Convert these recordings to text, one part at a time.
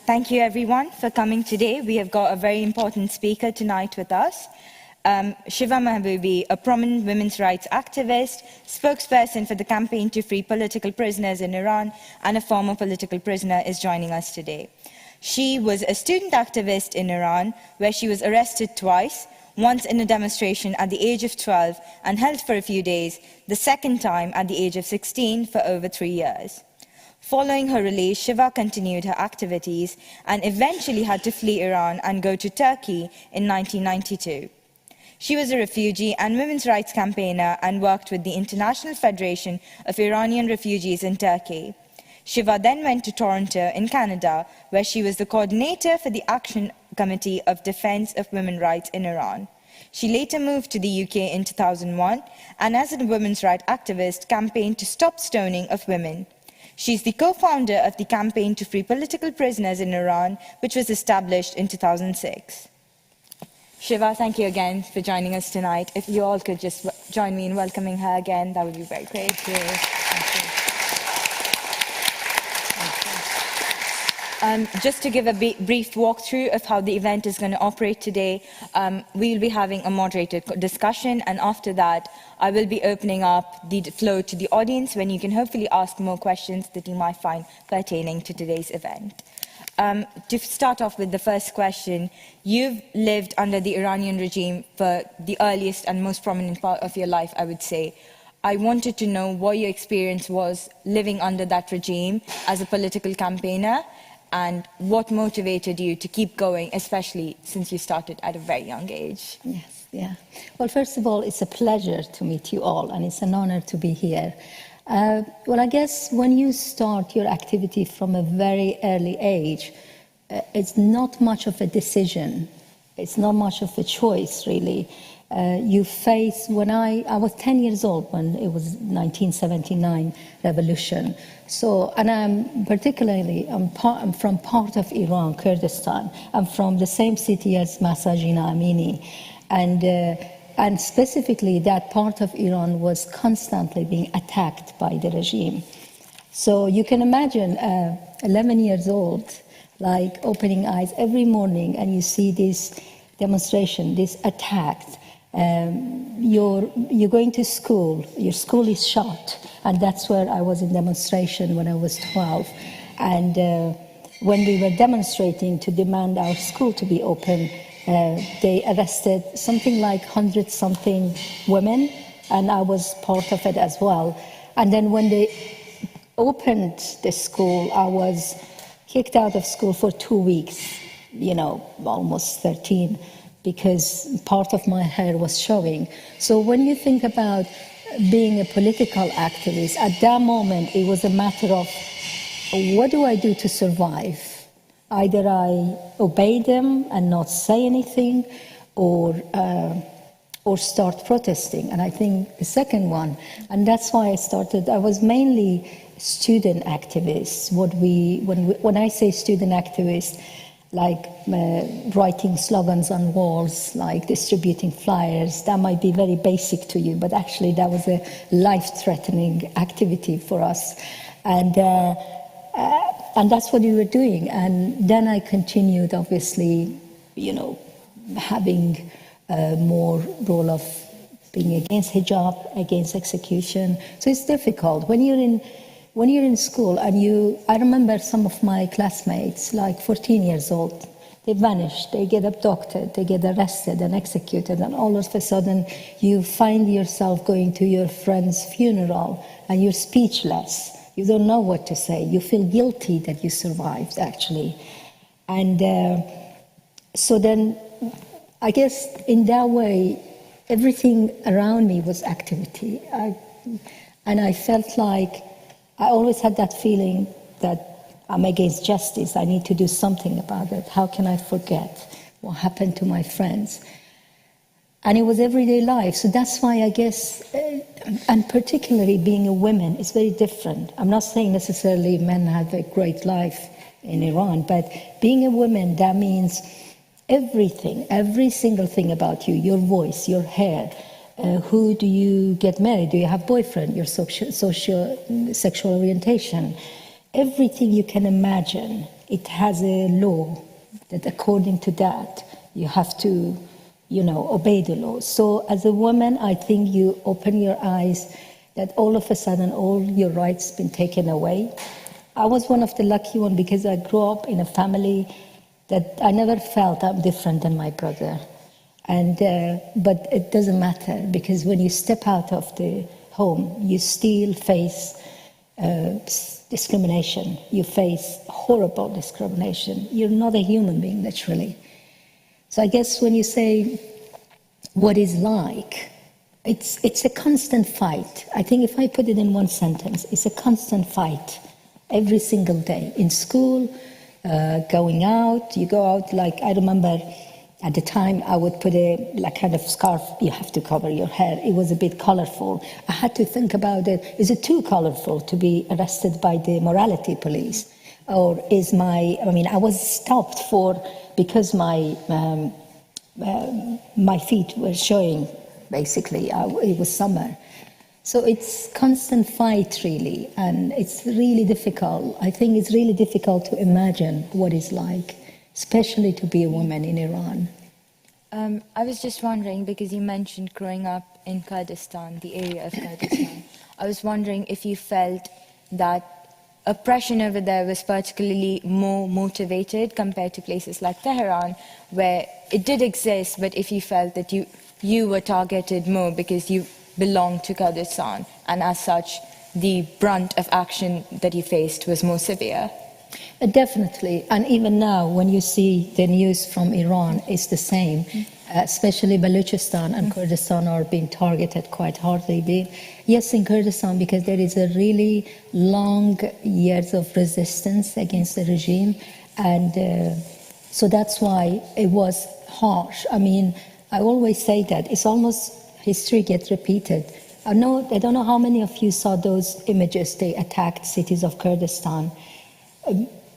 Thank you, everyone, for coming today. We have got a very important speaker tonight with us. Shiva Mahbobi, a prominent women's rights activist, spokesperson for the campaign to free political prisoners in Iran, and a former political prisoner, is joining us today. She was a student activist in Iran, where she was arrested twice, once in a demonstration at the age of 12 and held for a few days, the second time at the age of 16 for over 3 years. Following her release, Shiva continued her activities and eventually had to flee Iran and go to Turkey in 1992. She was a refugee and women's rights campaigner and worked with the International Federation of Iranian Refugees in Turkey. Shiva then went to Toronto in Canada, where she was the coordinator for the Action Committee of Defense of Women's Rights in Iran. She later moved to the UK in 2001 and as a women's rights activist campaigned to stop stoning of women. She is the co-founder of the campaign to free political prisoners in Iran, which was established in 2006. Shiva, thank you again for joining us tonight. If you all could just join me in welcoming her again, that would be very great. Thank you. Just to give a brief walkthrough of how the event is going to operate today, we'll be having a moderated discussion, and after that, I will be opening up the floor to the audience when you can hopefully ask more questions that you might find pertaining to today's event. To start off with the first question, you've lived under the Iranian regime for the earliest and most prominent part of your life, I would say. I wanted to know what your experience was living under that regime as a political campaigner, and what motivated you to keep going, especially since you started at a very young age? Yes, yeah. Well, first of all, it's a pleasure to meet you all, and it's an honor to be here. Well, I guess when you start your activity from a very early age, it's not much of a decision. It's not much of a choice, really. You face, when I was 10 years old when it was 1979 revolution. So, and I'm particularly, I'm from part of Iran, Kurdistan. I'm from the same city as Mahsa Jina Amini. And specifically that part of Iran was constantly being attacked by the regime. So you can imagine 11 years old, like opening eyes every morning and you see this demonstration, this attack. You're going to school, your school is shut, and that's where I was in demonstration when I was 12. And when we were demonstrating to demand our school to be open, they arrested something like 100-something women, and I was part of it as well. And then when they opened the school, I was kicked out of school for 2 weeks, you know, almost 13. Because part of my hair was showing. So when you think about being a political activist, at that moment it was a matter of what do I do to survive? Either I obey them and not say anything, or start protesting. And I think the second one, and that's why I started. I was mainly student activist. When I say student activist, like writing slogans on walls, like distributing flyers. That might be very basic to you, but actually that was a life-threatening activity for us. And that's what we were doing. And then I continued, obviously, you know, having more role of being against hijab, against execution. So it's difficult. When you're in school and I remember some of my classmates, like 14 years old, they vanish, they get abducted, they get arrested and executed, and all of a sudden you find yourself going to your friend's funeral and you're speechless. You don't know what to say. You feel guilty that you survived, actually. And so then, I guess in that way, everything around me was activity. And I felt like I always had that feeling that I'm against justice. I need to do something about it. How can I forget what happened to my friends? And it was everyday life. So that's why I guess, and particularly being a woman, is very different. I'm not saying necessarily men have a great life in Iran, but being a woman, that means everything, every single thing about you, your voice, your hair, who do you get married? Do you have boyfriend? Your sexual orientation. Everything you can imagine it has a law that according to that, you have to, obey the law. So as a woman, I think you open your eyes that all of a sudden all your rights been taken away. I was one of the lucky ones because I grew up in a family that I never felt I'm different than my brother. And but it doesn't matter, because when you step out of the home, you still face discrimination. You face horrible discrimination. You're not a human being, literally. So I guess when you say what is like, it's a constant fight. I think if I put it in one sentence, it's a constant fight every single day. In school, going out, you go out, like I remember at the time I would put a kind of scarf, you have to cover your hair. It was a bit colorful. I had to think about it. Is it too colorful to be arrested by the morality police? Or I was stopped because my feet were showing, basically. It was summer. So it's constant fight, really, and it's really difficult. I think it's really difficult to imagine what it's like, especially to be a woman in Iran. I was just wondering, because you mentioned growing up in Kurdistan, the area of Kurdistan, I was wondering if you felt that oppression over there was particularly more motivated compared to places like Tehran, where it did exist, but if you felt that you were targeted more because you belonged to Kurdistan, and as such, the brunt of action that you faced was more severe. Definitely, and even now, when you see the news from Iran, it's the same. Especially Balochistan and Kurdistan are being targeted quite hardly. Yes, in Kurdistan, because there is a really long years of resistance against the regime, and so that's why it was harsh. I mean, I always say that it's almost history gets repeated. I don't know how many of you saw those images. They attacked cities of Kurdistan.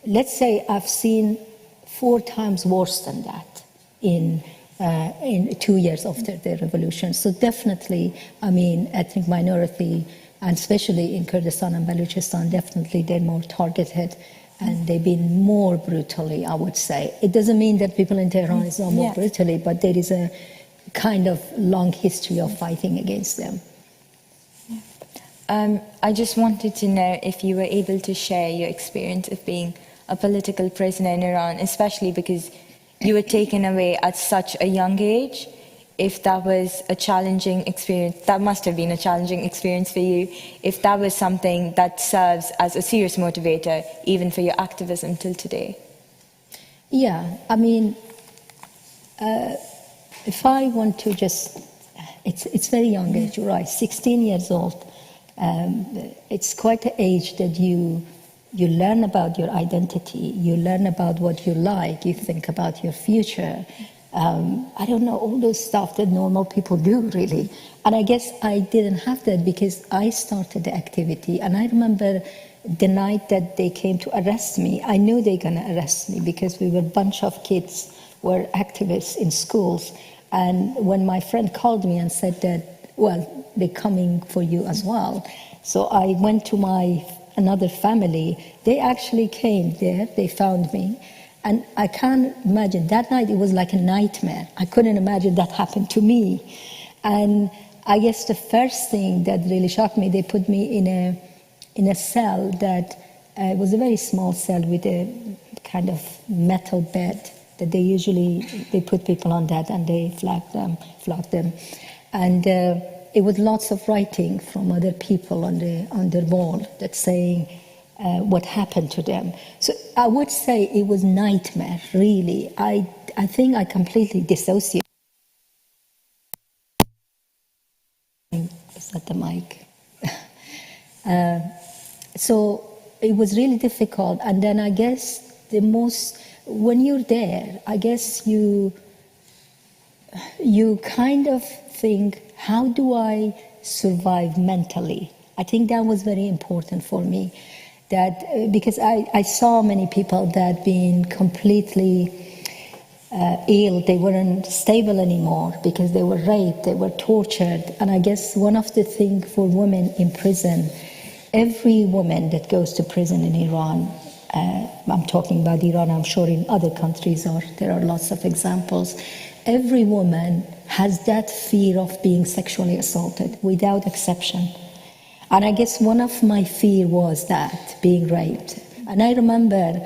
Let's say I've seen 4 times worse than that in 2 years after the revolution. So definitely, I mean, ethnic minority, and especially in Kurdistan and Balochistan, definitely they're more targeted, and they've been more brutally, I would say. It doesn't mean that people in Tehran is not more brutally, but there is a kind of long history of fighting against them. I just wanted to know if you were able to share your experience of being a political prisoner in Iran, especially because you were taken away at such a young age. If that was a challenging experience, that must have been a challenging experience for you, if that was something that serves as a serious motivator, even for your activism till today. Yeah, I mean, if I want to it's very young age, you're right, 16 years old. It's quite an age that you learn about your identity, you learn about what you like, you think about your future. I don't know, all those stuff that normal people do, really. And I guess I didn't have that because I started the activity. And I remember the night that they came to arrest me, I knew they were going to arrest me because we were a bunch of kids were activists in schools. And when my friend called me and said that, well, they're coming for you as well. So I went to another family. They actually came there, they found me. And I can't imagine, that night it was like a nightmare. I couldn't imagine that happened to me. And I guess the first thing that really shocked me, they put me in a cell that was a very small cell with a kind of metal bed that they put people on that, and they flogged them. And it was lots of writing from other people on the wall that's saying what happened to them. So I would say it was nightmare, really. I think I completely dissociated. Is that the mic? So it was really difficult. And then I guess when you're there, I guess you kind of think, how do I survive mentally? I think that was very important for me. That because I saw many people that being completely ill, they weren't stable anymore because they were raped, they were tortured. And I guess one of the things for women in prison, every woman that goes to prison in Iran, I'm talking about Iran, I'm sure in other countries there are lots of examples. Every woman has that fear of being sexually assaulted without exception. And I guess one of my fear was that, being raped. And I remember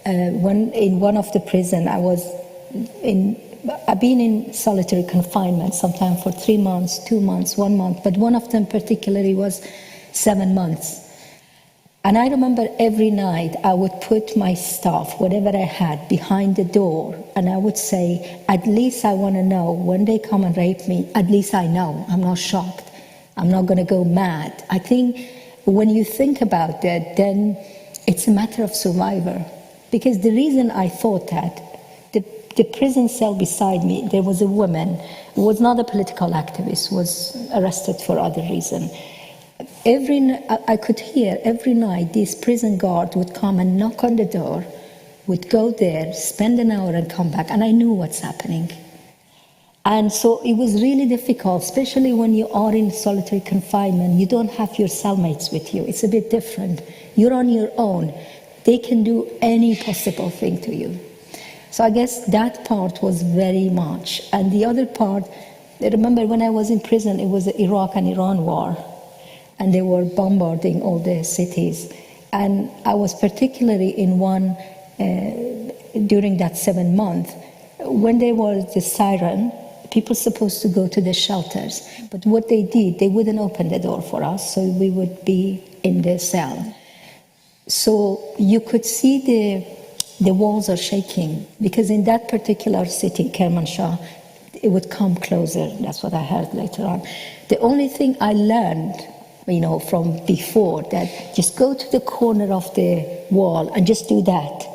when in one of the prison, I've been in solitary confinement, sometimes for 3 months, 2 months, 1 month, but one of them particularly was 7 months. And I remember every night I would put my stuff, whatever I had, behind the door, and I would say, at least I want to know, when they come and rape me, at least I know, I'm not shocked, I'm not going to go mad. I think when you think about that, then it's a matter of survivor. Because the reason I thought that, the prison cell beside me, there was a woman who was not a political activist, was arrested for other reason. I could hear every night this prison guard would come and knock on the door, would go there, spend an hour and come back, and I knew what's happening. And so it was really difficult, especially when you are in solitary confinement. You don't have your cellmates with you. It's a bit different. You're on your own. They can do any possible thing to you. So I guess that part was very much. And the other part, I remember when I was in prison, it was the Iraq and Iran war. And they were bombarding all the cities. And I was particularly in one, during that 7 months, when there was the siren, people supposed to go to the shelters. But what they did, they wouldn't open the door for us, so we would be in the cell. So you could see the walls are shaking, because in that particular city, Kermanshah, it would come closer. That's what I heard later on. The only thing I learned, from before, that just go to the corner of the wall and just do that.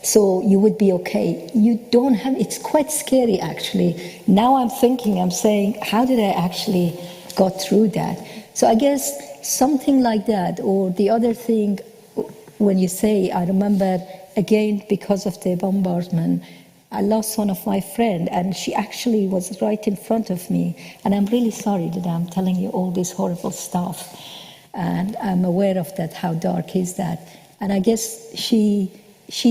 So you would be okay. You don't have, it's quite scary actually. Now I'm saying, how did I actually got through that? So I guess something like that, or the other thing, when you say, I remember again, because of the bombardment, I lost one of my friends, and she actually was right in front of me. And I'm really sorry that I'm telling you all this horrible stuff. And I'm aware of that, how dark is that. And I guess she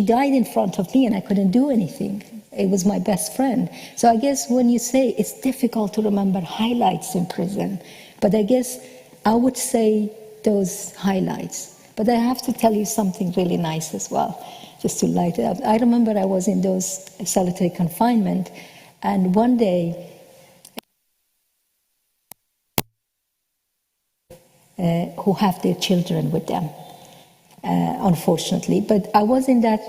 died in front of me, and I couldn't do anything. It was my best friend. So I guess when you say it's difficult to remember highlights in prison, but I guess I would say those highlights. But I have to tell you something really nice as well, just to light it up. I remember I was in those solitary confinement, and one day, who have their children with them, unfortunately. But I was in that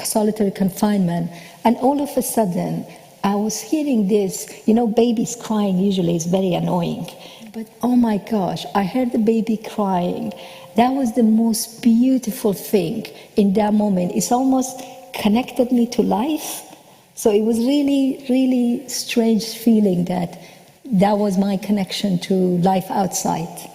solitary confinement, and all of a sudden, I was hearing this, babies crying usually is very annoying. But oh my gosh, I heard the baby crying. That was the most beautiful thing in that moment. It's almost connected me to life. So it was really, really strange feeling that was my connection to life outside.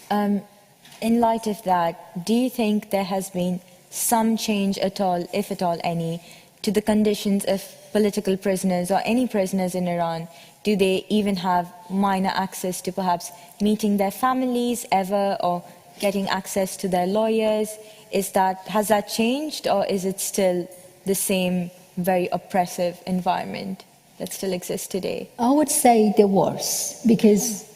In light of that, do you think there has been some change at all, if at all any, to the conditions of political prisoners or any prisoners in Iran? Do they even have minor access to perhaps meeting their families ever, or getting access to their lawyers? Has that changed, or is it still the same very oppressive environment that still exists today? I would say the worst, because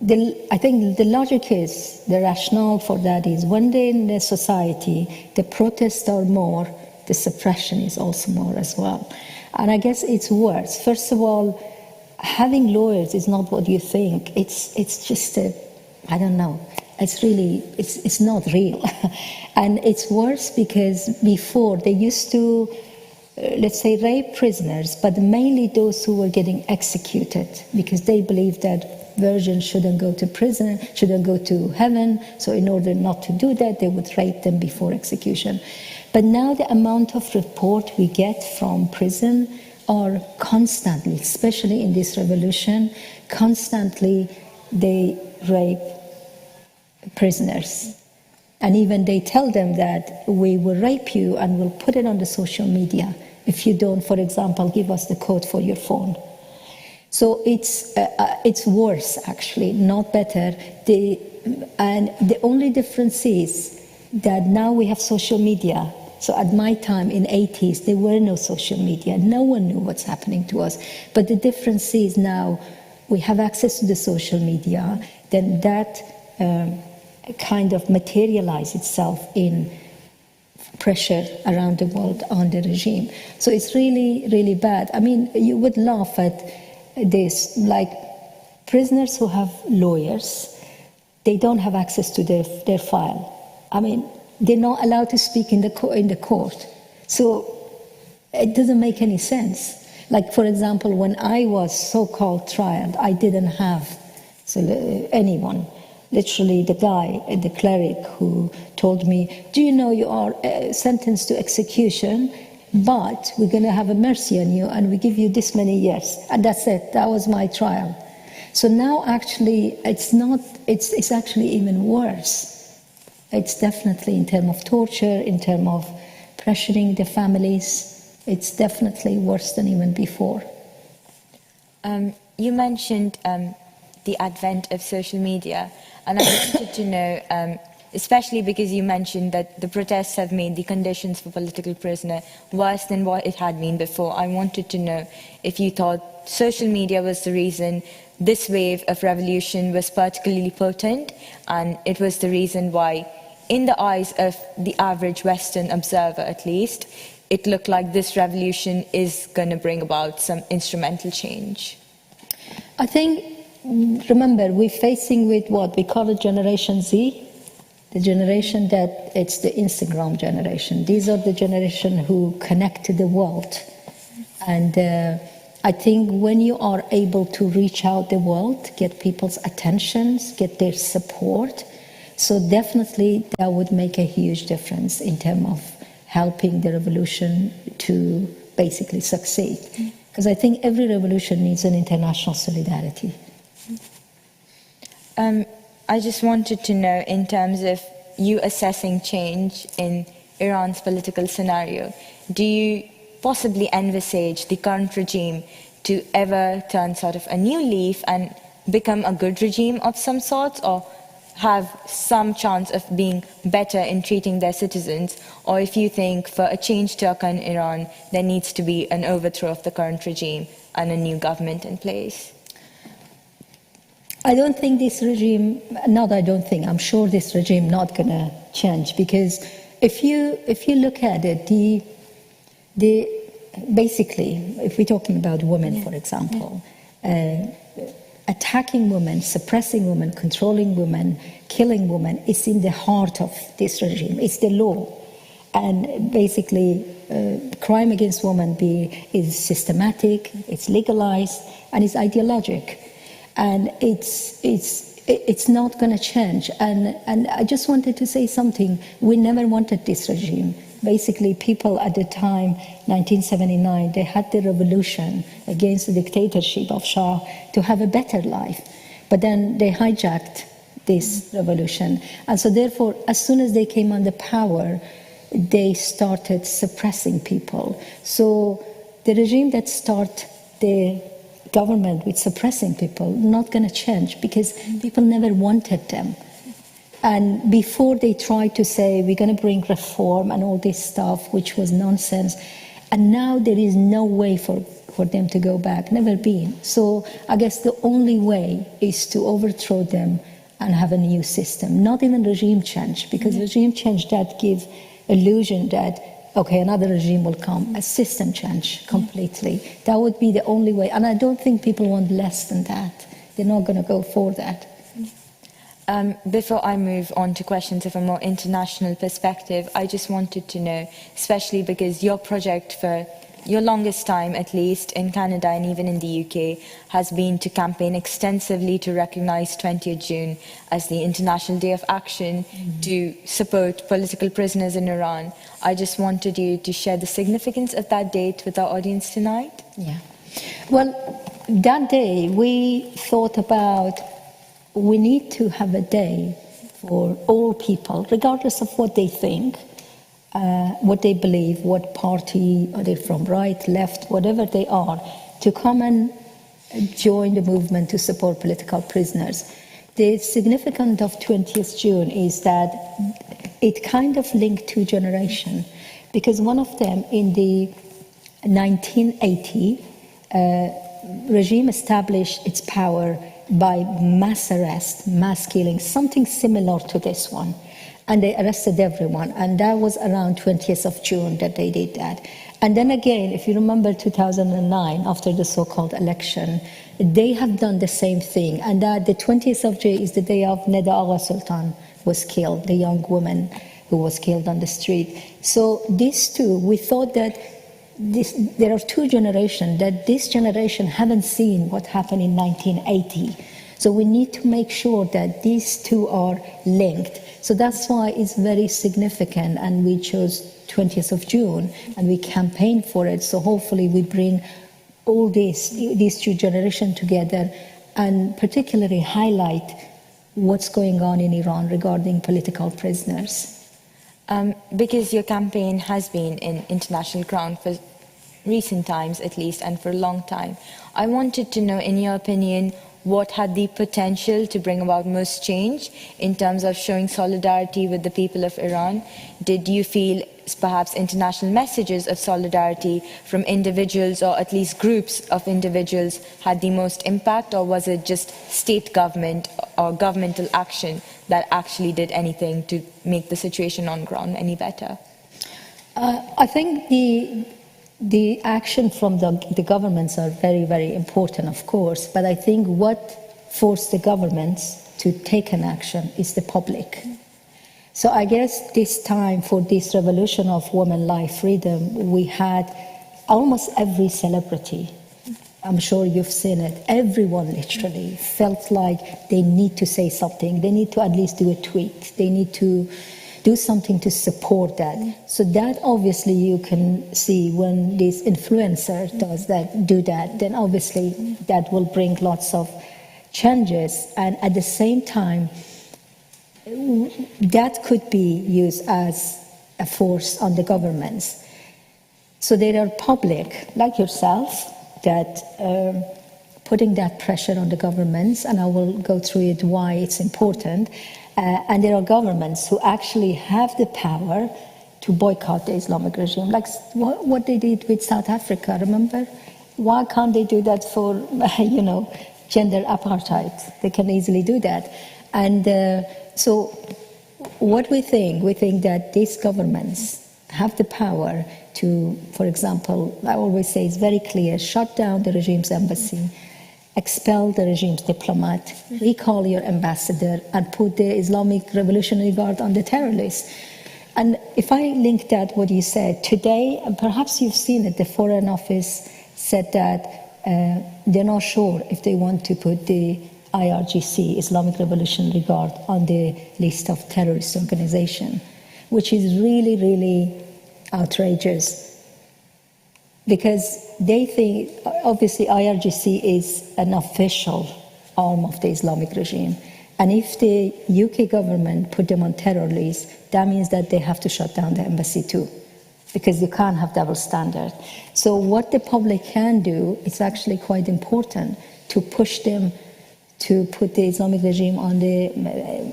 I think the logic is, the rationale for that is, when they're in the society, the protests are more, the suppression is also more as well. And I guess it's worse. First of all, having lawyers is not what you think. It's just I don't know. It's really, it's not real. And it's worse because before they used to, let's say, rape prisoners, but mainly those who were getting executed, because they believed that virgins shouldn't go to prison, shouldn't go to heaven. So in order not to do that, they would rape them before execution. But now the amount of report we get from prison are constantly, especially in this revolution, constantly they rape prisoners. And even they tell them that we will rape you and we'll put it on the social media if you don't, for example, give us the code for your phone. So it's worse, actually, not better. And the only difference is that now we have social media. So at my time in 80s, there were no social media. No one knew what's happening to us. But the difference is now we have access to the social media, then that kind of materialize itself in pressure around the world on the regime. So it's really, really bad. I mean, you would laugh at this, like prisoners who have lawyers, they don't have access to their file. I mean, they're not allowed to speak in the court. So it doesn't make any sense. Like, for example, when I was so-called trialed, I didn't have anyone. Literally, the guy, the cleric who told me, do you know you are sentenced to execution, but we're going to have a mercy on you and we give you this many years. And that's it. That was my trial. So now actually, it's actually even worse. It's definitely in terms of torture, in terms of pressuring the families. It's definitely worse than even before. You mentioned the advent of social media, and I wanted to know, especially because you mentioned that the protests have made the conditions for political prisoner worse than what it had been before. I wanted to know if you thought social media was the reason this wave of revolution was particularly potent, and it was the reason why, in the eyes of the average Western observer at least, it looked like this revolution is going to bring about some instrumental change. I think, remember, we're facing with what we call a Generation Z, the generation that it's the Instagram generation. These are the generation who connect to the world. And I think when you are able to reach out the world, get people's attentions, get their support, so definitely that would make a huge difference in terms of helping the revolution to basically succeed. Because I think every revolution needs an international solidarity. I just wanted to know, in terms of you assessing change in Iran's political scenario, do you possibly envisage the current regime to ever turn sort of a new leaf and become a good regime of some sort, or have some chance of being better in treating their citizens? Or if you think for a change to occur in Iran, there needs to be an overthrow of the current regime and a new government in place? I don't think this regime, not I don't think, I'm sure this regime not going to change, because if you look at it, basically, if we're talking about women, for example, attacking women, suppressing women, controlling women, killing women is in the heart of this regime. It's the law. And basically, crime against women is systematic, it's legalized, and it's ideologic. And it's not going to change. And I just wanted to say something. We never wanted this regime. Basically, people at the time, 1979, they had the revolution against the dictatorship of Shah to have a better life. But then they hijacked this revolution. And so therefore, as soon as they came under power, they started suppressing people. So the regime that started the government with suppressing people, not going to change, because people never wanted them. And before they tried to say, we're going to bring reform and all this stuff, which was nonsense. And now there is no way for them to go back, never been. So I guess the only way is to overthrow them and have a new system, not even regime change, because regime change that gives illusion that, okay, another regime will come, a system change completely. That would be the only way. And I don't think people want less than that. They're not going to go for that. Before I move on to questions of a more international perspective, I just wanted to know, especially because your project for your longest time, at least in Canada and even in the UK, has been to campaign extensively to recognize 20th June as the International Day of Action to support political prisoners in Iran. I just wanted you to share the significance of that date with our audience tonight. Yeah. Well, that day we thought about we need to have a day for all people, regardless of what they think, what they believe, what party, are they from right, left, whatever they are, to come and join the movement to support political prisoners. The significance of 20th June is that it kind of linked two generations, because one of them in the 1980 regime established its power by mass arrest, mass killing, something similar to this one. And they arrested everyone. And that was around 20th of June that they did that. And then again, if you remember 2009, after the so-called election, they have done the same thing. And that the 20th of June is the day of Neda Agha Sultan was killed, the young woman who was killed on the street. So these two, we thought that there are two generations, that this generation haven't seen what happened in 1980. So we need to make sure that these two are linked. So that's why it's very significant, and we chose 20th of June, and we campaign for it. So hopefully we bring all these two generations together, and particularly highlight what's going on in Iran regarding political prisoners. Because your campaign has been in international ground for recent times at least, and for a long time, I wanted to know, in your opinion, what had the potential to bring about most change in terms of showing solidarity with the people of Iran? Did you feel perhaps international messages of solidarity from individuals, or at least groups of individuals, had the most impact, or was it just state government or governmental action that actually did anything to make the situation on ground any better? I think the action from the governments are very, very important, of course, but I think what forced the governments to take an action is the public. So I guess this time, for this revolution of women life freedom, we had almost every celebrity. I'm sure you've seen it. Everyone literally felt like they need to say something. They need to at least do a tweet. They need to do something to support that. So that obviously you can see when this influencer do that, then obviously that will bring lots of changes. And at the same time, that could be used as a force on the governments. So there are public, like yourself, that putting that pressure on the governments, and I will go through it why it's important. And there are governments who actually have the power to boycott the Islamic regime, like what they did with South Africa, remember? Why can't they do that for, gender apartheid? They can easily do that. And so what we think that these governments have the power to, for example, I always say it's very clear, shut down the regime's embassy, expel the regime's diplomat, recall your ambassador, and put the Islamic Revolutionary Guard on the terror list. And if I link that what you said today, and perhaps you've seen it, the Foreign Office said that they're not sure if they want to put the IRGC, Islamic Revolutionary Guard, on the list of terrorist organization, which is really, really outrageous. Because they think, obviously, IRGC is an official arm of the Islamic regime. And if the UK government put them on terror list, that means that they have to shut down the embassy too, because you can't have double standard. So what the public can do, it's actually quite important to push them to put the Islamic regime on the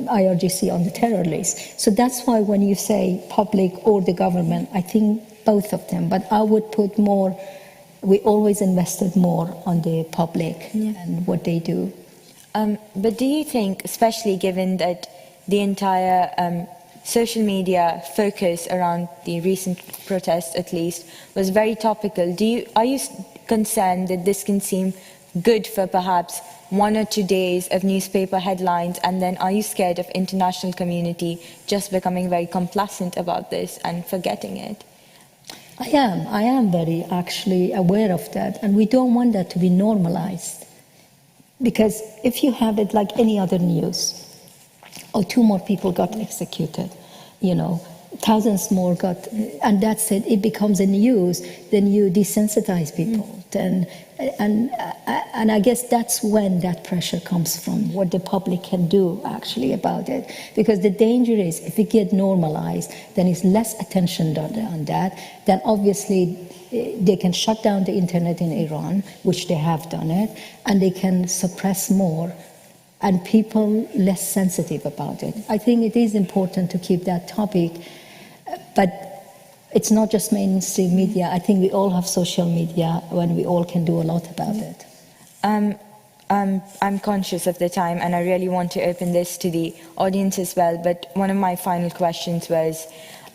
IRGC on the terror list. So that's why when you say public or the government, I think both of them, but I would put more, we always invested more on the public and what they do. But do you think, especially given that the entire social media focus around the recent protests at least was very topical, are you concerned that this can seem good for perhaps 1 or 2 days of newspaper headlines, and then are you scared of international community just becoming very complacent about this and forgetting it? I am very actually aware of that, and we don't want that to be normalized. Because if you have it like any other news, or 2 more people got executed, thousands more got, and that's it, it becomes a news, then you desensitize people. And I guess that's when that pressure comes from, what the public can do actually about it. Because the danger is, if it gets normalized, then it's less attention on that, then obviously they can shut down the internet in Iran, which they have done it, and they can suppress more and people less sensitive about it. I think it is important to keep that topic, but it's not just mainstream media. I think we all have social media when we all can do a lot about it. I'm conscious of the time, and I really want to open this to the audience as well, but one of my final questions was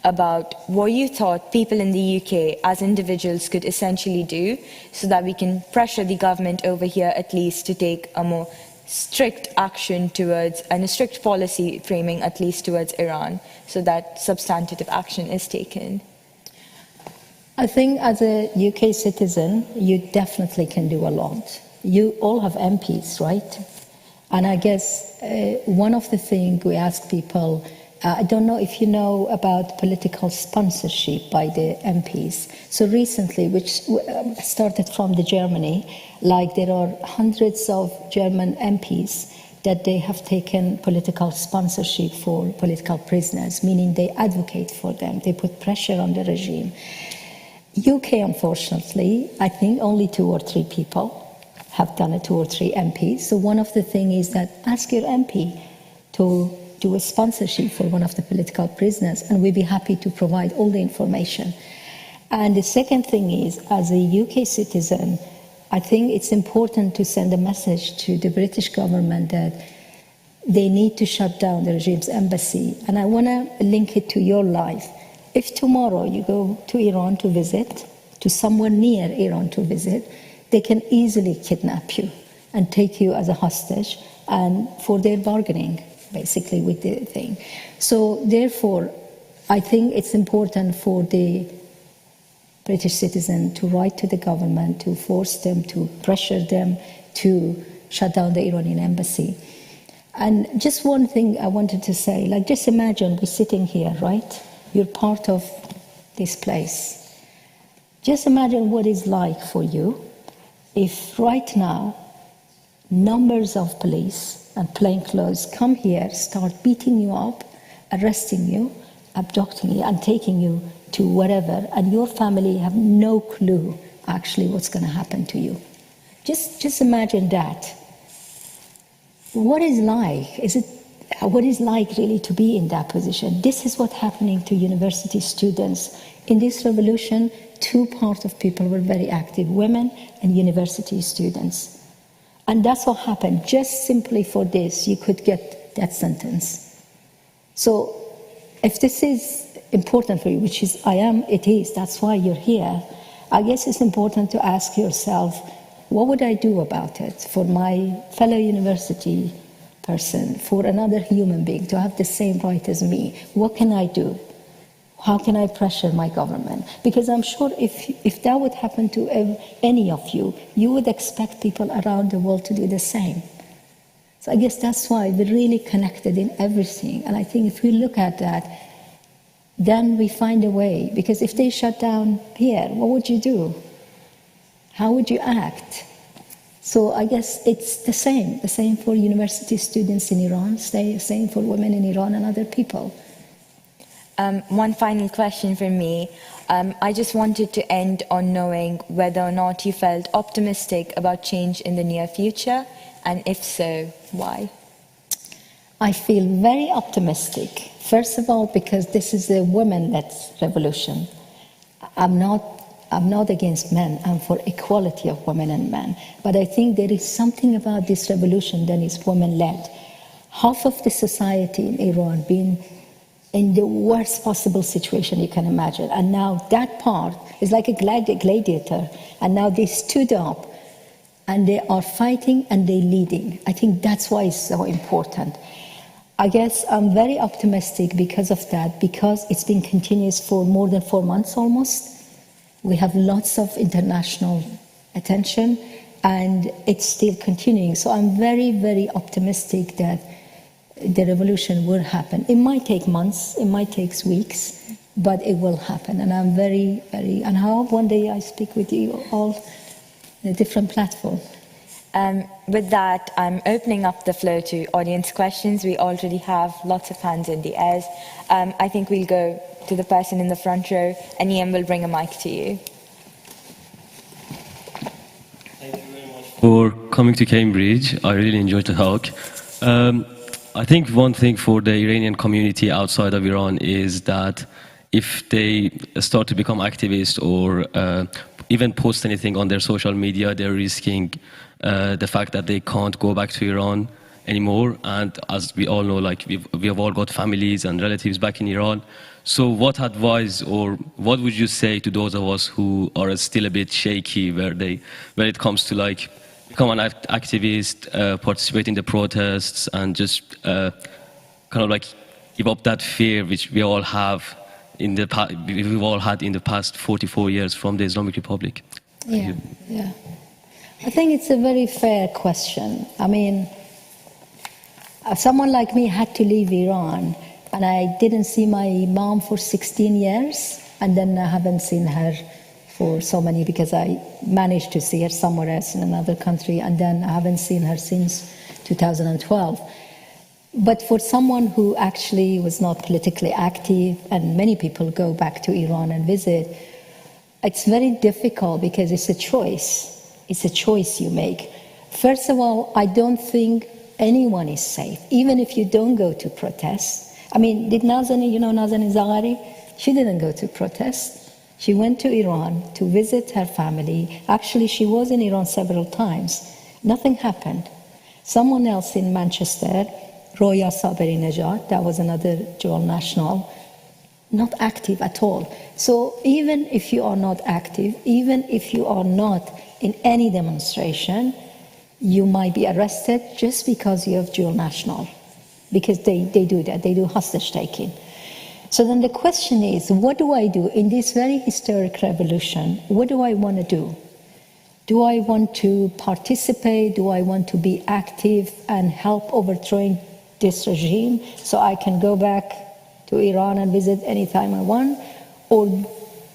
about what you thought people in the UK as individuals could essentially do so that we can pressure the government over here at least to take a more strict action towards, and a strict policy framing at least towards Iran, so that substantive action is taken. I think as a UK citizen, you definitely can do a lot. You all have MPs, right? And I guess one of the things we ask people, I don't know if you know about political sponsorship by the MPs. So recently, which started from Germany, like there are hundreds of German MPs that they have taken political sponsorship for political prisoners, meaning they advocate for them, they put pressure on the regime. UK, unfortunately, I think only 2 or 3 people have done it, 2 or 3 MPs. So one of the things is that ask your MP to do a sponsorship for one of the political prisoners, and we'd be happy to provide all the information. And the second thing is, as a UK citizen, I think it's important to send a message to the British government that they need to shut down the regime's embassy. And I want to link it to your life. If tomorrow you go to Iran to visit, to somewhere near Iran to visit, they can easily kidnap you and take you as a hostage and for their bargaining, basically, with the thing. So therefore, I think it's important for the British citizen to write to the government, to force them, to pressure them to shut down the Iranian embassy. And just one thing I wanted to say, like just imagine we're sitting here, right? You're part of this place. Just imagine what it's like for you if right now numbers of police and plainclothes come here, start beating you up, arresting you, abducting you, and taking you to wherever, and your family have no clue actually what's going to happen to you. Just imagine that. What is like? What is like really to be in that position? This is what's happening to university students. In this revolution, 2 parts of people were very active, women and university students. And that's what happened. Just simply for this, you could get that sentence. So if this is important for you, which is, it is, that's why you're here, I guess it's important to ask yourself, what would I do about it for my fellow university person, for another human being to have the same right as me? What can I do? How can I pressure my government? Because I'm sure if that would happen to any of you, you would expect people around the world to do the same. So I guess that's why we're really connected in everything. And I think if we look at that, then we find a way. Because if they shut down here, what would you do? How would you act? So I guess it's the same for university students in Iran, the same for women in Iran and other people. One final question from me. I just wanted to end on knowing whether or not you felt optimistic about change in the near future, and if so, why? I feel very optimistic. First of all, because this is a women-led revolution. I'm not against men. I'm for equality of women and men. But I think there is something about this revolution that is women-led. Half of the society in Iran being in the worst possible situation you can imagine. And now that part is like a gladiator. And now they stood up and they are fighting and they're leading. I think that's why it's so important. I guess I'm very optimistic because of that, because it's been continuous for more than 4 months almost. We have lots of international attention and it's still continuing. So I'm very, very optimistic that the revolution will happen. It might take months, it might take weeks, but it will happen. And I'm very, very, and I hope one day I speak with you all in a different platform. With that, I'm opening up the floor to audience questions. We already have lots of hands in the air. I think we'll go to the person in the front row, and Ian will bring a mic to you. Thank you very much for coming to Cambridge. I really enjoyed the talk. I think one thing for the Iranian community outside of Iran is that if they start to become activists or even post anything on their social media, they're risking the fact that they can't go back to Iran anymore. And as we all know, like we have all got families and relatives back in Iran. So what advice or what would you say to those of us who are still a bit shaky where it comes to like become an activist, participate in the protests, and just kind of like give up that fear which we all have we've all had in the past 44 years from the Islamic Republic? Yeah. I think it's a very fair question. I mean, someone like me had to leave Iran, and I didn't see my mom for 16 years, and then I haven't seen her for so many because I managed to see her somewhere else in another country, and then I haven't seen her since 2012. But for someone who actually was not politically active, and many people go back to Iran and visit, it's very difficult because it's a choice. It's a choice you make. First of all, I don't think anyone is safe, even if you don't go to protest. I mean, did Nazani, you know Nazani Zaghari? She didn't go to protest. She went to Iran to visit her family. Actually, she was in Iran several times. Nothing happened. Someone else in Manchester, Roya Saberi Nejad, that was another dual national, not active at all. So even if you are not active, even if you are not in any demonstration, you might be arrested just because you have dual national, because they do that, they do hostage taking. So then the question is, what do I do in this very historic revolution? What do I want to do? Do I want to participate? Do I want to be active and help overthrowing this regime so I can go back to Iran and visit anytime I want? Or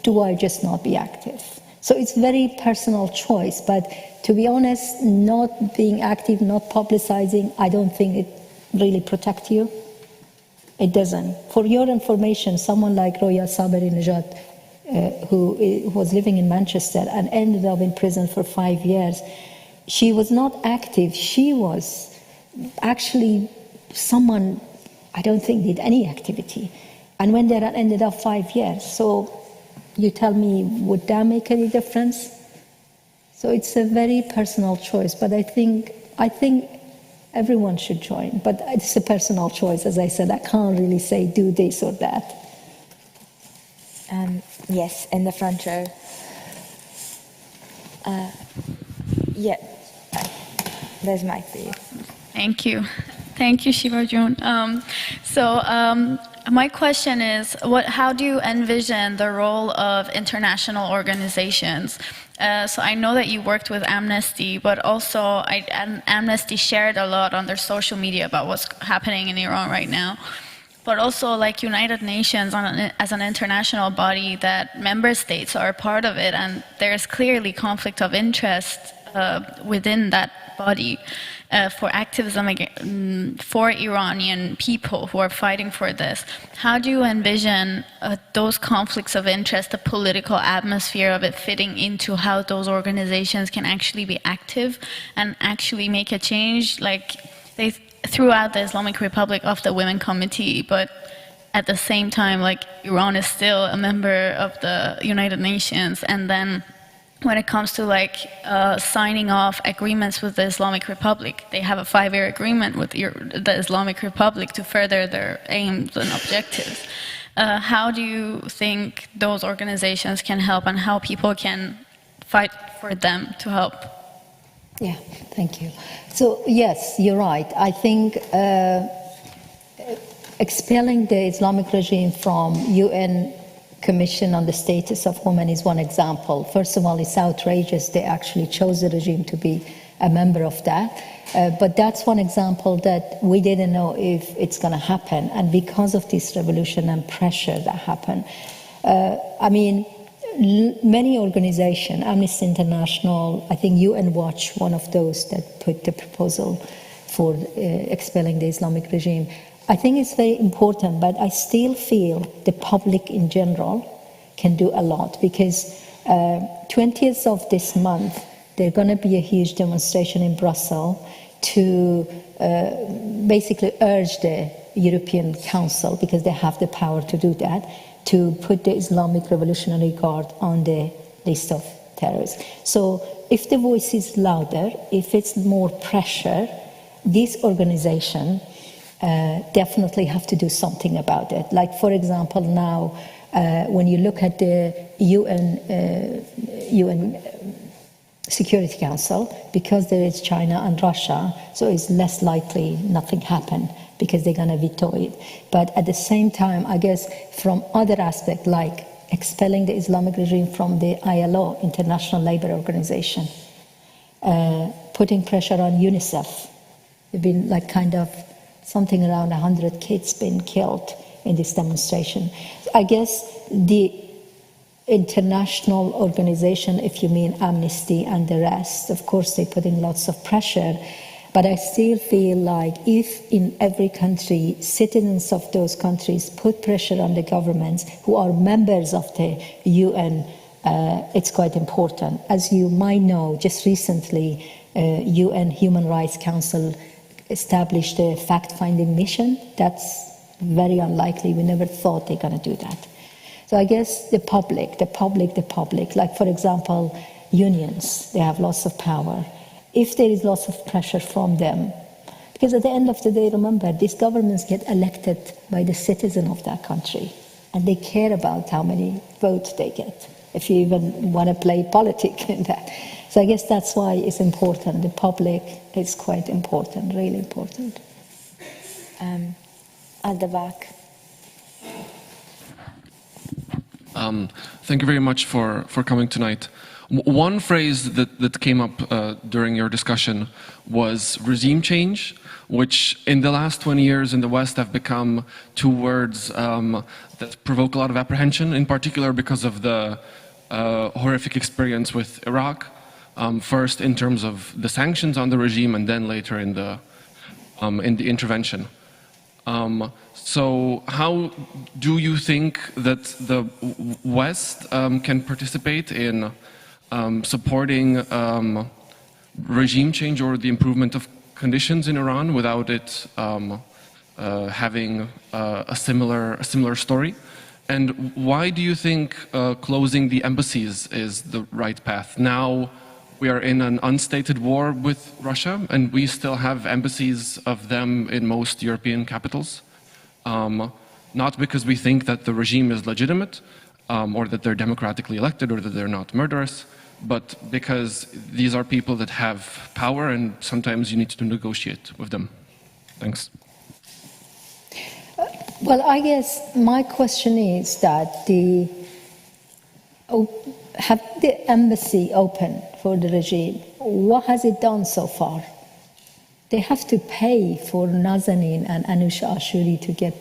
do I just not be active? So it's a very personal choice, but to be honest, not being active, not publicizing, I don't think it really protects you. It doesn't. For your information, someone like Roya Saberi Nejad, who was living in Manchester and ended up in prison for 5 years, she was not active. She was actually someone I don't think did any activity, and went there and ended up 5 years. So you tell me, would that make any difference? So it's a very personal choice, but I think everyone should join, but it's a personal choice. As I said, I can't really say do this or that. Yes, in the front row. Yeah, there's mic for you. Thank you. Thank you, Shiva Jun. My question is, how do you envision the role of international organizations? So I know that you worked with Amnesty, but also Amnesty shared a lot on their social media about what's happening in Iran right now. But also, like United Nations as an international body, that member states are a part of it, and there's clearly conflict of interest within that body for activism for Iranian people who are fighting for this. How do you envision those conflicts of interest, the political atmosphere of it fitting into how those organizations can actually be active and actually make a change? Like they threw out the Islamic Republic off the Women Committee, but at the same time, like Iran is still a member of the United Nations, and then when it comes to like signing off agreements with the Islamic Republic, they have a 5-year agreement with the Islamic Republic to further their aims and objectives. How do you think those organizations can help, and how people can fight for them to help? Yeah, thank you. So yes, you're right. I think expelling the Islamic regime from UN Commission on the Status of Women is one example. First of all, it's outrageous they actually chose the regime to be a member of that. But that's one example that we didn't know if it's going to happen. And because of this revolution and pressure that happened, many organizations, Amnesty International, I think UN Watch, one of those that put the proposal for expelling the Islamic regime. I think it's very important, but I still feel the public in general can do a lot, because 20th of this month, there's going to be a huge demonstration in Brussels to basically urge the European Council, because they have the power to do that, to put the Islamic Revolutionary Guard on the list of terrorists. So if the voice is louder, if it's more pressure, this organization definitely have to do something about it. Like, for example, now, when you look at the UN Security Council, because there is China and Russia, so it's less likely nothing happen, because they're going to veto it. But at the same time, I guess from other aspects, like expelling the Islamic regime from the ILO, International Labour Organization, putting pressure on UNICEF. There've been like kind of something around 100 kids been killed in this demonstration. I guess the international organization, if you mean Amnesty and the rest, of course they're putting lots of pressure, but I still feel like if in every country, citizens of those countries put pressure on the governments who are members of the UN, it's quite important. As you might know, just recently, UN Human Rights Council established a fact-finding mission. That's very unlikely. We never thought they're going to do that. So I guess the public, like for example, unions, they have lots of power. If there is lots of pressure from them, because at the end of the day, remember, these governments get elected by the citizen of that country, and they care about how many votes they get, if you even want to play politics in that. So I guess that's why it's important. The public is quite important, really important. At the back. Thank you very much for coming tonight. One phrase that came up during your discussion was regime change, which in the last 20 years in the West have become two words that provoke a lot of apprehension, in particular because of the horrific experience with Iraq, first in terms of the sanctions on the regime and then later in the intervention. So how do you think that the West can participate in supporting regime change or the improvement of conditions in Iran without it having a similar story? And why do you think closing the embassies is the right path? Now we are in an unstated war with Russia, and we still have embassies of them in most European capitals. Not because we think that the regime is legitimate, or that they're democratically elected, or that they're not murderous, but because these are people that have power, and sometimes you need to negotiate with them. Thanks. Well, I guess my question is that have the embassy open for the regime? What has it done so far? They have to pay for Nazanin and Anousheh Ashuri to get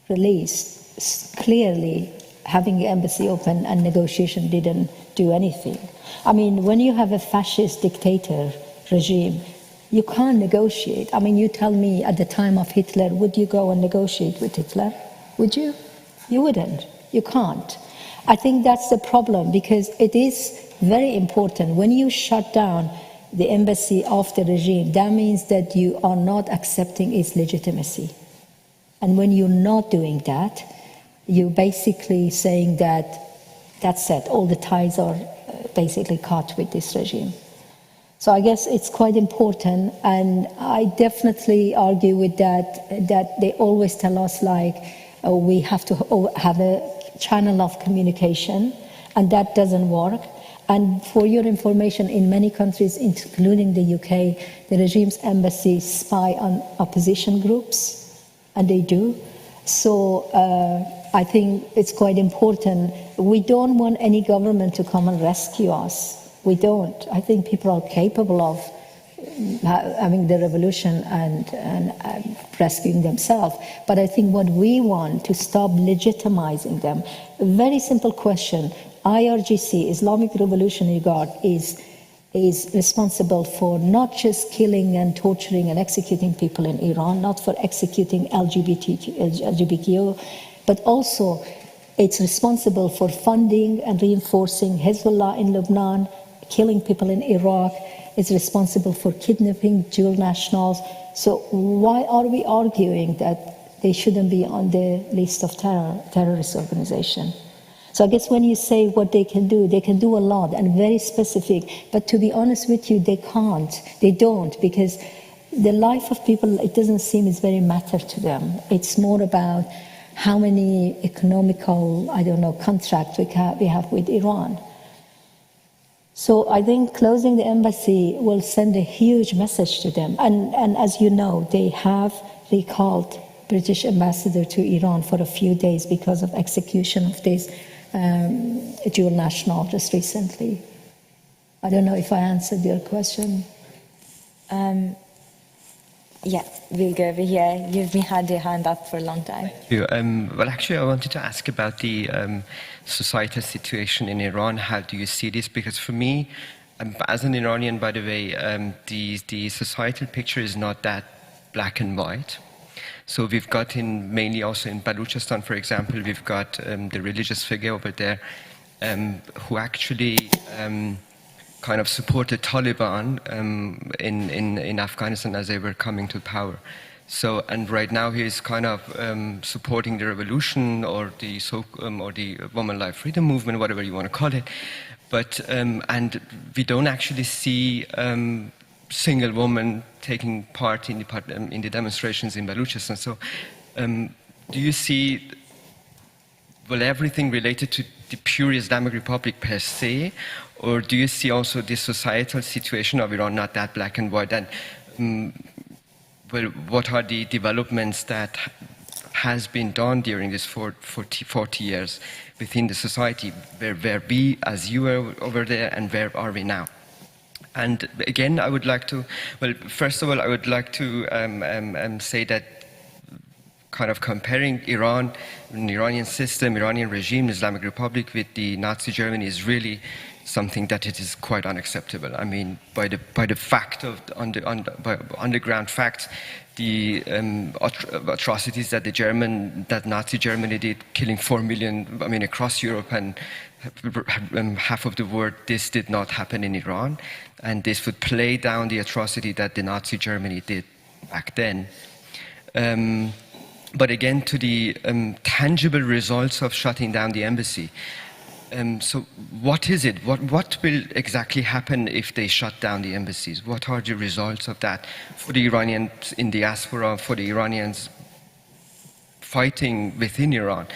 released. Clearly, having the embassy open and negotiation didn't do anything. I mean, when you have a fascist dictator regime, you can't negotiate. I mean, you tell me at the time of Hitler, would you go and negotiate with Hitler? Would you? You wouldn't. You can't. I think that's the problem, because it is very important. When you shut down the embassy of the regime, that means that you are not accepting its legitimacy. And when you're not doing that, you're basically saying that that's it, all the ties are basically cut with this regime. So I guess it's quite important, and I definitely argue with that they always tell us like we have to have a channel of communication, and that doesn't work. And for your information, in many countries, including the UK, the regime's embassies spy on opposition groups, and they do. So I think it's quite important. We don't want any government to come and rescue us. We don't. I think people are capable of having the revolution and rescuing themselves. But I think what we want to stop legitimizing them. A very simple question. IRGC, Islamic Revolutionary Guard, is responsible for not just killing and torturing and executing people in Iran, not for executing LGBTQ, but also it's responsible for funding and reinforcing Hezbollah in Lebanon, killing people in Iraq, is responsible for kidnapping dual nationals. So why are we arguing that they shouldn't be on the list of terrorist organization? So I guess when you say what they can do a lot and very specific, but to be honest with you, they can't, they don't, because the life of people, it doesn't seem is very matter to them. It's more about how many economical, contracts we have with Iran. So I think closing the embassy will send a huge message to them. And as you know, they have recalled British ambassador to Iran for a few days because of execution of this dual national just recently. I don't know if I answered your question. Yeah, we'll go over here. You've had your hand up for a long time. Thank you. Well, actually, I wanted to ask about the societal situation in Iran. How do you see this? Because for me, as an Iranian, by the way, the societal picture is not that black and white. So we've got mainly also in Balochistan, for example, we've got the religious figure over there who actually kind of supported Taliban in Afghanistan as they were coming to power. So, and right now he is kind of supporting the revolution or the woman life freedom movement, whatever you want to call it. But and we don't actually see single woman taking part in the demonstrations in Balochistan. So, do you see everything related to the pure Islamic Republic per se, or do you see also the societal situation of Iran not that black and white? And what are the developments that has been done during this 40 years within the society? Where we, as you were over there, and where are we now? And again, I would like to, first of all, I would like to say that kind of comparing Iran, an Iranian system, Iranian regime, Islamic Republic with the Nazi Germany is really something that it is quite unacceptable. I mean, by the fact of by underground facts, the atrocities that Nazi Germany did, killing 4 million, I mean, across Europe and half of the world, this did not happen in Iran, and this would play down the atrocity that the Nazi Germany did back then. But again, to the tangible results of shutting down the embassy. So what is it? What will exactly happen if they shut down the embassies? What are the results of that for the Iranians in diaspora, for the Iranians fighting within Iran?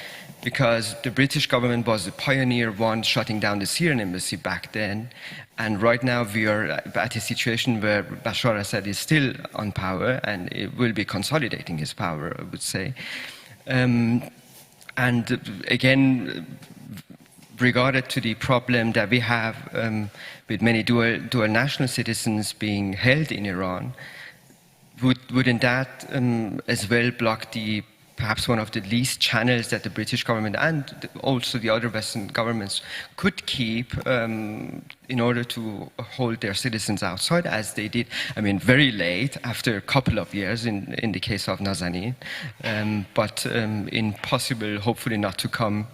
Because the British government was the pioneer one shutting down the Syrian embassy back then. And right now we are at a situation where Bashar Assad is still on power and it will be consolidating his power, I would say. And again, regarded to the problem that we have with many dual national citizens being held in Iran, wouldn't that as well block perhaps one of the least channels that the British government and also the other Western governments could keep in order to hold their citizens outside, as they did, I mean, very late, after a couple of years in the case of Nazanin, but in possible, hopefully not to come,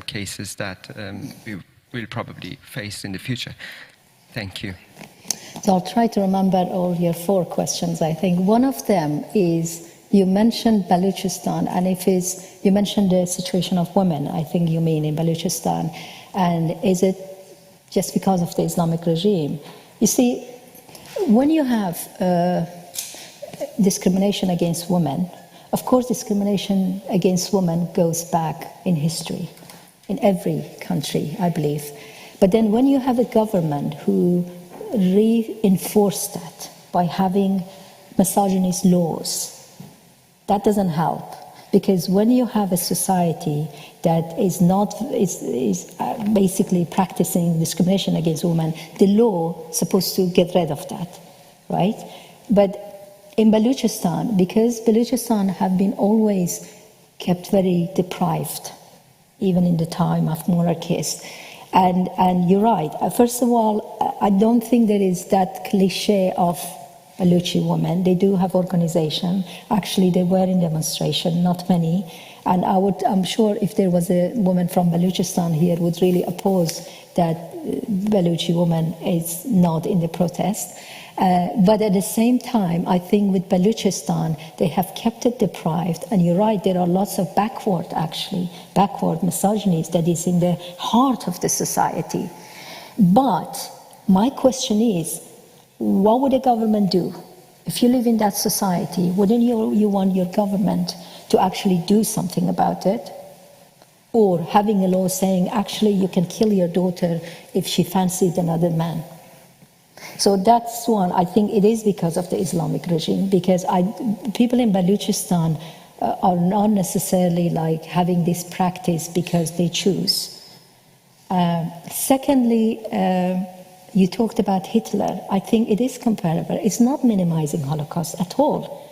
cases that we will probably face in the future. Thank you. So I'll try to remember all your 4 questions, I think. One of them is, you mentioned Balochistan, and you mentioned the situation of women, I think you mean, in Balochistan, and is it just because of the Islamic regime? You see, when you have discrimination against women, of course discrimination against women goes back in history, in every country, I believe. But then when you have a government who reinforced that by having misogynist laws, that doesn't help, because when you have a society that is basically practicing discrimination against women, the law is supposed to get rid of that, right? But in Balochistan, because Balochistan have been always kept very deprived, even in the time of monarchists, and you're right. First of all, I don't think there is that cliche of Baluchi women. They do have organization. Actually, they were in demonstration, not many. And I'm sure if there was a woman from Balochistan here would really oppose that Balochi woman is not in the protest. But at the same time, I think with Balochistan, they have kept it deprived. And you're right, there are lots of backward misogynies that is in the heart of the society. But my question is, what would a government do? If you live in that society, wouldn't you want your government to actually do something about it? Or having a law saying, actually, you can kill your daughter if she fancied another man. So that's one. I think it is because of the Islamic regime, because people in Balochistan are not necessarily like having this practice because they choose. Secondly, you talked about Hitler. I think it is comparable. It's not minimizing Holocaust at all.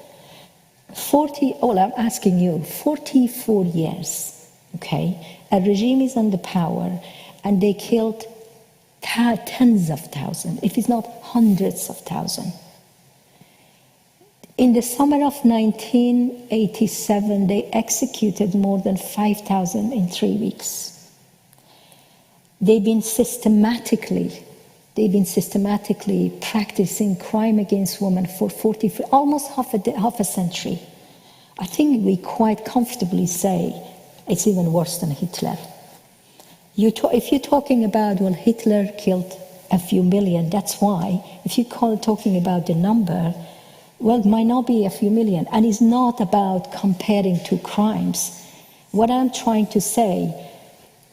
I'm asking you, 44 years, okay? A regime is under power and they killed tens of thousands, if it's not hundreds of thousands. In the summer of 1987, they executed more than 5,000 in 3 weeks. They've been systematically practicing crime against women for almost half a century. I think we quite comfortably say it's even worse than Hitler. If you're talking about, well, Hitler killed a few million, that's why. If you're talking about the number, well, it might not be a few million. And it's not about comparing two crimes. What I'm trying to say,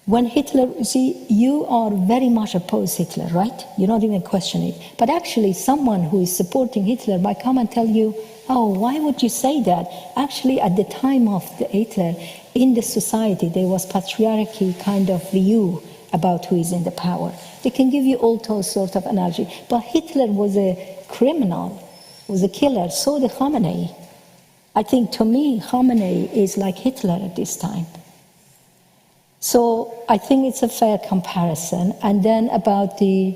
when Hitler, see, you are very much opposed to Hitler, right? You're not even questioning it. But actually, someone who is supporting Hitler might come and tell you, oh, why would you say that? Actually, at the time of the Hitler, in the society, there was patriarchy kind of view about who is in the power. They can give you all those sorts of analogy. But Hitler was a criminal, was a killer. So did Khamenei. I think, to me, Khamenei is like Hitler at this time. So I think it's a fair comparison. And then about the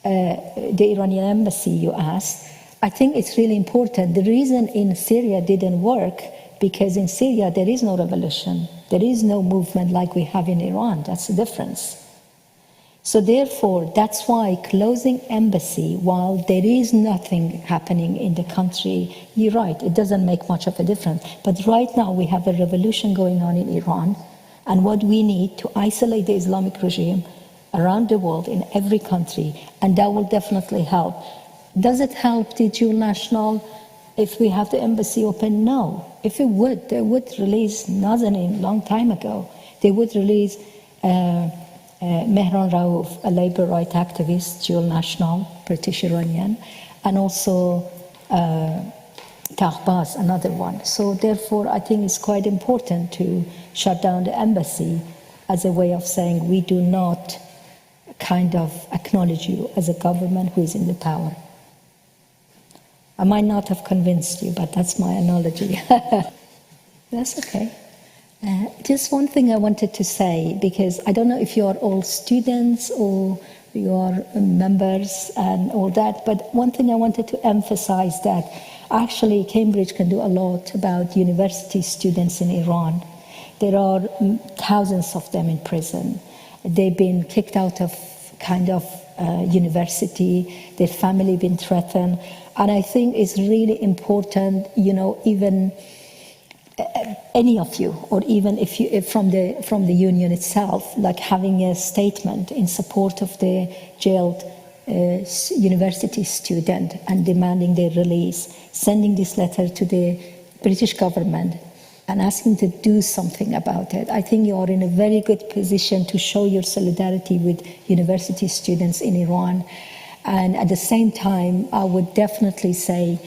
Iranian embassy you asked, I think it's really important. The reason in Syria didn't work, because in Syria there is no revolution. There is no movement like we have in Iran. That's the difference. So therefore, that's why closing embassy, while there is nothing happening in the country, you're right, it doesn't make much of a difference. But right now we have a revolution going on in Iran, and what we need to isolate the Islamic regime around the world in every country, and that will definitely help. Does it help the dual national if we have the embassy open? No. If it would, they would release Nazanin a long time ago. They would release Mehran Rauf, a labor rights activist, dual national, British Iranian, and also Tahbaz, another one. So therefore, I think it's quite important to shut down the embassy as a way of saying we do not kind of acknowledge you as a government who is in the power. I might not have convinced you, but that's my analogy. That's okay. Just one thing I wanted to say, because I don't know if you are all students or you are members and all that, but one thing I wanted to emphasize that actually Cambridge can do a lot about university students in Iran. There are thousands of them in prison. They've been kicked out of kind of university, their family been threatened. And I think it's really important, you know, even any of you, or even if you from the union itself, like having a statement in support of the jailed university student and demanding their release, sending this letter to the British government and asking to do something about it. I think you are in a very good position to show your solidarity with university students in Iran. And at the same time, I would definitely say,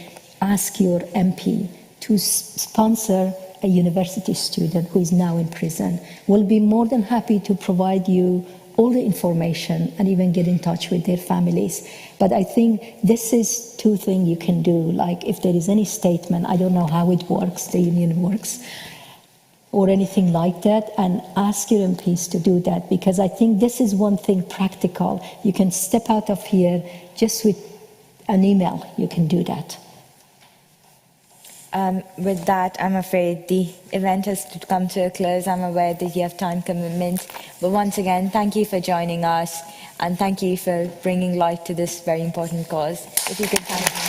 ask your MP to sponsor a university student who is now in prison. We'll be more than happy to provide you all the information and even get in touch with their families. But I think this is two things you can do. Like if there is any statement, I don't know how it works, the union works, or anything like that, and ask your MPs to do that, because I think this is one thing practical. You can step out of here just with an email, you can do that. With that, I'm afraid the event has to come to a close. I'm aware that you have time commitments. But once again, thank you for joining us, and thank you for bringing light to this very important cause. If you could thank me.